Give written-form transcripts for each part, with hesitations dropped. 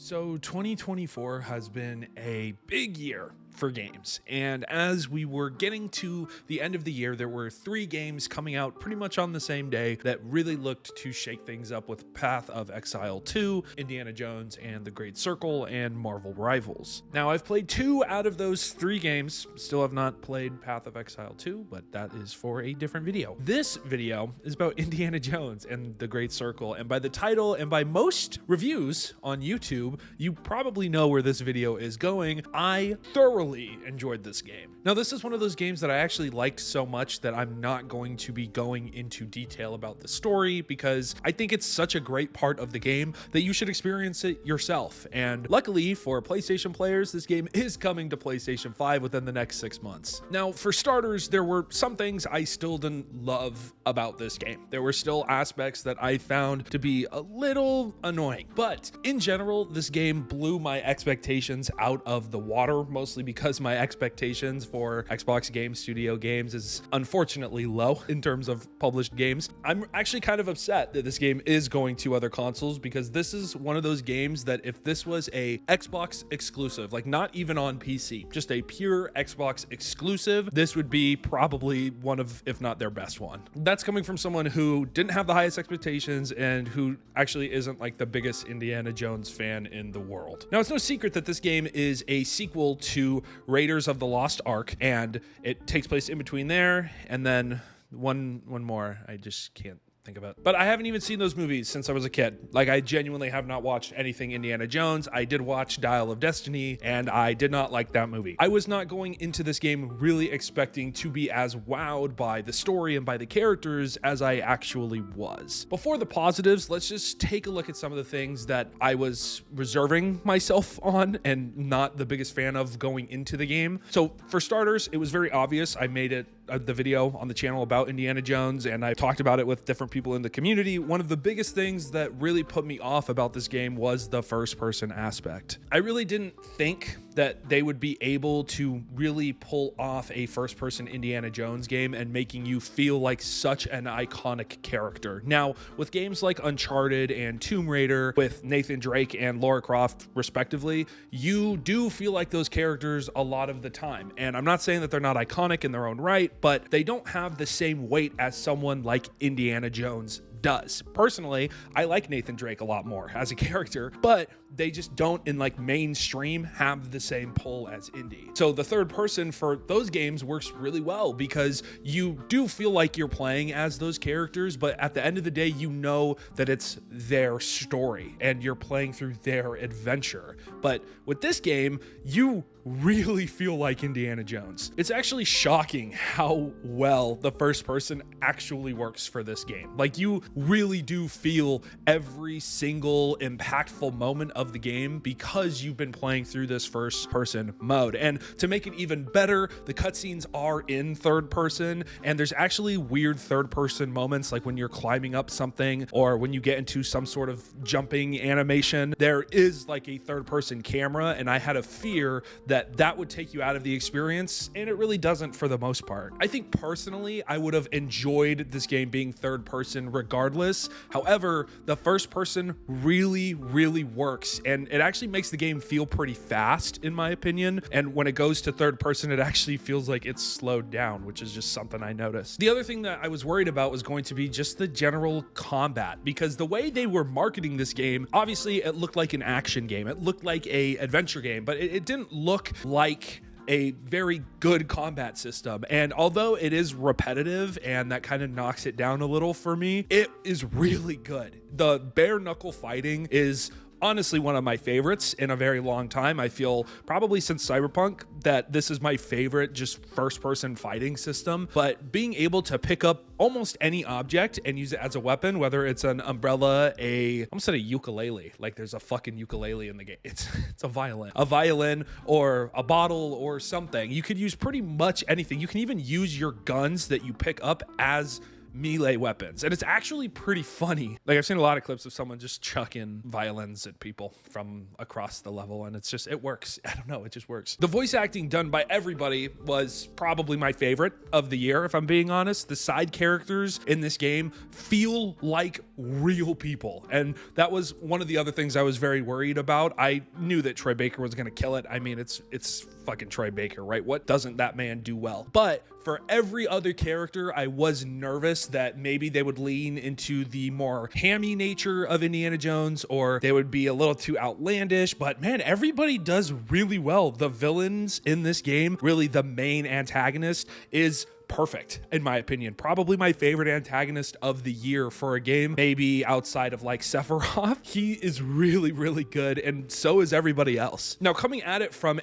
So 2024 has been a big year for games, and as we were getting to the end of the year, there were 3 games coming out pretty much on the same day that really looked to shake things up, with Path of Exile 2, Indiana Jones and the Great Circle, and Marvel Rivals. Now, I've played 2 out of those 3 games, still have not played Path of Exile 2, but that is for a different video. This video is about Indiana Jones and the Great Circle, and by the title and by most reviews on YouTube, you probably know where this video is going. I thoroughly enjoyed this game. Now, this is one of those games that I actually liked so much that I'm not going to be going into detail about the story, because I think it's such a great part of the game that you should experience it yourself. And luckily for PlayStation players, this game is coming to PlayStation 5 within the next 6 months. Now, for starters, there were some things I still didn't love about this game. There were still aspects that I found to be a little annoying, but in general, this game blew my expectations out of the water, mostly because my expectations for Xbox Game Studio games is unfortunately low in terms of published games. I'm actually kind of upset that this game is going to other consoles, because this is one of those games that if this was a Xbox exclusive, like not even on PC, just a pure Xbox exclusive, this would be probably one of, if not their best one. That's coming from someone who didn't have the highest expectations and who actually isn't like the biggest Indiana Jones fan in the world. Now, it's no secret that this game is a sequel to Raiders of the Lost Ark, and it takes place in between there and then one more I just can't think about. But I haven't even seen those movies since I was a kid. Like, I genuinely have not watched anything Indiana Jones. I did watch Dial of Destiny, and I did not like that movie. I was not going into this game really expecting to be as wowed by the story and by the characters as I actually was. Before the positives, let's just take a look at some of the things that I was reserving myself on and not the biggest fan of going into the game. So for starters, it was very obvious. I made it the video on the channel about Indiana Jones, and I talked about it with different people in the community. One of the biggest things that really put me off about this game was the first person aspect. I really didn't think that they would be able to really pull off a first person Indiana Jones game and making you feel like such an iconic character. Now, with games like Uncharted and Tomb Raider with Nathan Drake and Lara Croft respectively, you do feel like those characters a lot of the time. And I'm not saying that they're not iconic in their own right, but they don't have the same weight as someone like Indiana Jones does. Personally, I like Nathan Drake a lot more as a character, but they just don't in like mainstream have the same pull as Indy. So the third person for those games works really well, because you do feel like you're playing as those characters, but at the end of the day, you know that it's their story and you're playing through their adventure. But with this game, you really feel like Indiana Jones. It's actually shocking how well the first person actually works for this game. Like, you really do feel every single impactful moment of the game because you've been playing through this first person mode. And to make it even better, the cutscenes are in third person, and there's actually weird third person moments, like when you're climbing up something or when you get into some sort of jumping animation, there is like a third person camera, and I had a fear that would take you out of the experience, and it really doesn't for the most part. I think personally, I would have enjoyed this game being third person regardless. However, the first person really works, and it actually makes the game feel pretty fast in my opinion. And when it goes to third person, it actually feels like it's slowed down, which is just something I noticed. The other thing that I was worried about was going to be just the general combat, because the way they were marketing this game, obviously it looked like an action game. It looked like a adventure game, but it didn't look like a very good combat system. And although it is repetitive and that kind of knocks it down a little for me, it is really good. The bare knuckle fighting is honestly one of my favorites in a very long time. I feel probably since Cyberpunk that this is my favorite just first person fighting system. But being able to pick up almost any object and use it as a weapon, whether it's an umbrella, I almost said a ukulele, like there's a fucking ukulele in the game. It's a violin or a bottle or something. You could use pretty much anything. You can even use your guns that you pick up as melee weapons. And it's actually pretty funny. Like, I've seen a lot of clips of someone just chucking violins at people from across the level, and it works. I don't know, it just works. The voice acting done by everybody was probably my favorite of the year, if I'm being honest. The side characters in this game feel like real people, and that was one of the other things I was very worried about. I knew that Troy Baker was going to kill it. I mean, it's fucking Troy Baker, right? What doesn't that man do well? But for every other character, I was nervous that maybe they would lean into the more hammy nature of Indiana Jones, or they would be a little too outlandish. But man, everybody does really well. The villains in this game, really the main antagonist, is perfect, in my opinion. Probably my favorite antagonist of the year for a game, maybe outside of like Sephiroth. He is really, really good, and so is everybody else. Now, coming at it from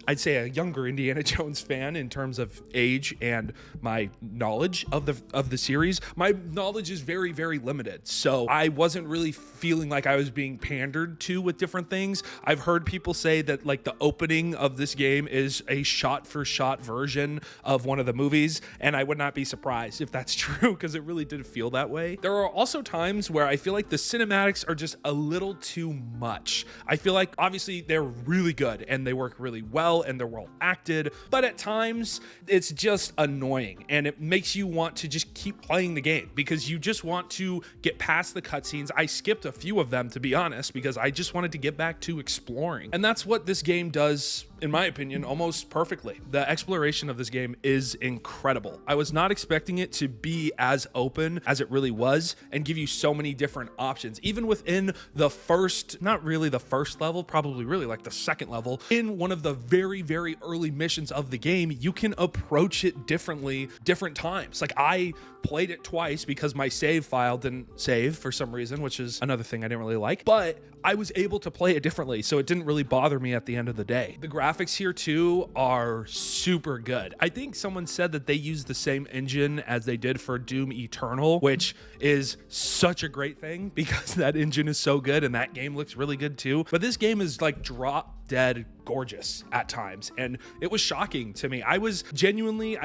I'd say a younger Indiana Jones fan in terms of age and my knowledge of the series, my knowledge is very, very limited. So I wasn't really feeling like I was being pandered to with different things. I've heard people say that like the opening of this game is a shot-for-shot version of one of the movies, and I would not be surprised if that's true, because it really did feel that way. There are also times where I feel like the cinematics are just a little too much. I feel like obviously they're really good and they work really well and they're well acted, but at times it's just annoying and it makes you want to just keep playing the game because you just want to get past the cutscenes. I skipped a few of them, to be honest, because I just wanted to get back to exploring, and that's what this game does, in my opinion, almost perfectly. The exploration of this game is incredible. I was not expecting it to be as open as it really was and give you so many different options. Even within the first, not really the first level, probably really like the second level, in one of the very, very early missions of the game, you can approach it differently, different times. Like, I played it twice because my save file didn't save for some reason, which is another thing I didn't really like, but I was able to play it differently, so it didn't really bother me at the end of the day. The graphics here too are super good. I think someone said that they used the same engine as they did for Doom Eternal, which is such a great thing because that engine is so good and that game looks really good too. But this game is like drop dead gorgeous at times, and it was shocking to me. I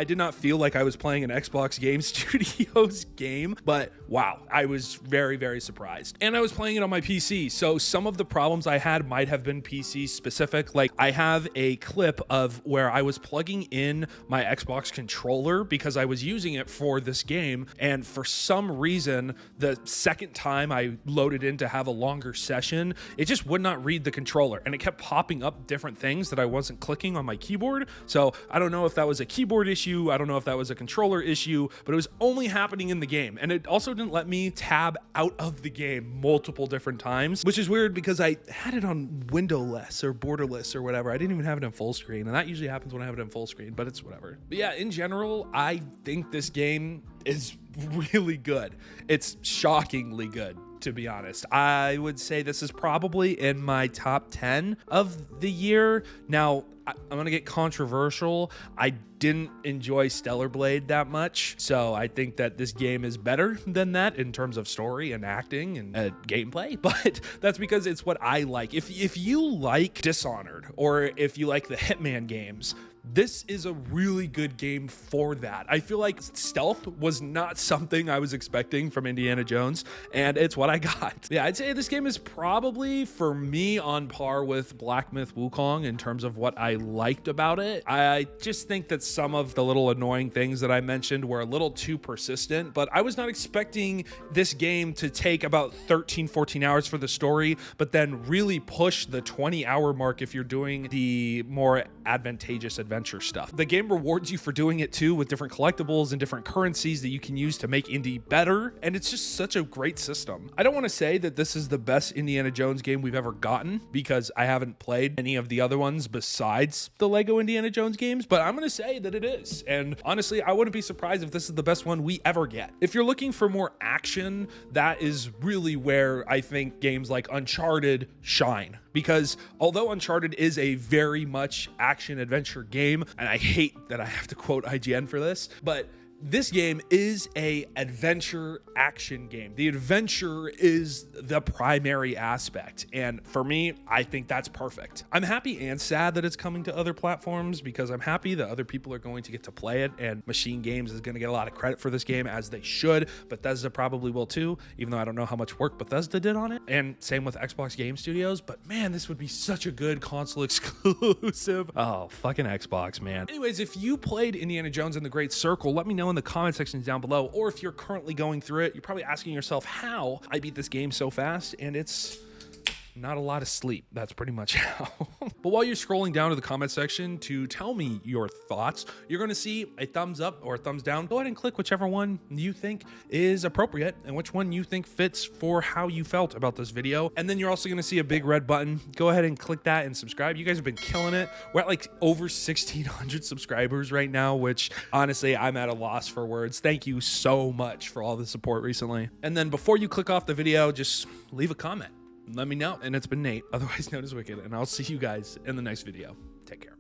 did not feel like I was playing an Xbox Game Studios game, but wow, I was very, very surprised. And I was playing it on my PC, so some of the problems I had might have been PC specific. Like, I have a clip of where I was plugging in my Xbox controller because I was using it for this game, and for some reason, the second time I loaded in to have a longer session, it just would not read the controller, and it kept popping up different things that I wasn't clicking on my keyboard. So I don't know if that was a keyboard issue, I don't know if that was a controller issue, but it was only happening in the game. And it also didn't let me tab out of the game multiple different times, which is weird because I had it on windowless or borderless or whatever. I didn't even have it in full screen, and that usually happens when I have it in full screen, but it's whatever. But yeah, in general, I think this game is really good. It's shockingly good, to be honest. I would say this is probably in my top 10 of the year. Now, I'm gonna get controversial. I didn't enjoy Stellar Blade that much, so I think that this game is better than that in terms of story and acting and gameplay, but that's because it's what I like. If you like Dishonored, or if you like the Hitman games, this is a really good game for that. I feel like stealth was not something I was expecting from Indiana Jones, and it's what I got. Yeah, I'd say this game is probably, for me, on par with Black Myth Wukong in terms of what I liked about it. I just think that some of the little annoying things that I mentioned were a little too persistent, but I was not expecting this game to take about 13, 14 hours for the story, but then really push the 20-hour mark if you're doing the more advantageous adventure stuff. The game rewards you for doing it too, with different collectibles and different currencies that you can use to make Indy better, and it's just such a great system. I don't want to say that this is the best Indiana Jones game we've ever gotten, because I haven't played any of the other ones besides the Lego Indiana Jones games, but I'm going to say that it is, and honestly, I wouldn't be surprised if this is the best one we ever get. If you're looking for more action, that is really where I think games like Uncharted shine. Because although Uncharted is a very much action-adventure game, and I hate that I have to quote IGN for this, but This game is a adventure action game. The adventure is the primary aspect. And for me, I think that's perfect. I'm happy and sad that it's coming to other platforms because I'm happy that other people are going to get to play it, and Machine Games is going to get a lot of credit for this game, as they should. Bethesda probably will too, even though I don't know how much work Bethesda did on it. And same with Xbox Game Studios. But man, this would be such a good console exclusive. Oh, fucking Xbox, man. Anyways, if you played Indiana Jones and the Great Circle, let me know in the comment section down below. Or if you're currently going through it, you're probably asking yourself how I beat this game so fast, and it's not a lot of sleep. That's pretty much how. But while you're scrolling down to the comment section to tell me your thoughts, you're going to see a thumbs up or a thumbs down. Go ahead and click whichever one you think is appropriate and which one you think fits for how you felt about this video. And then you're also going to see a big red button. Go ahead and click that and subscribe. You guys have been killing it. We're at like over 1,600 subscribers right now, which honestly, I'm at a loss for words. Thank you so much for all the support recently. And then before you click off the video, just leave a comment. Let me know. And it's been Nate, otherwise known as Wicked, and I'll see you guys in the next video. Take care.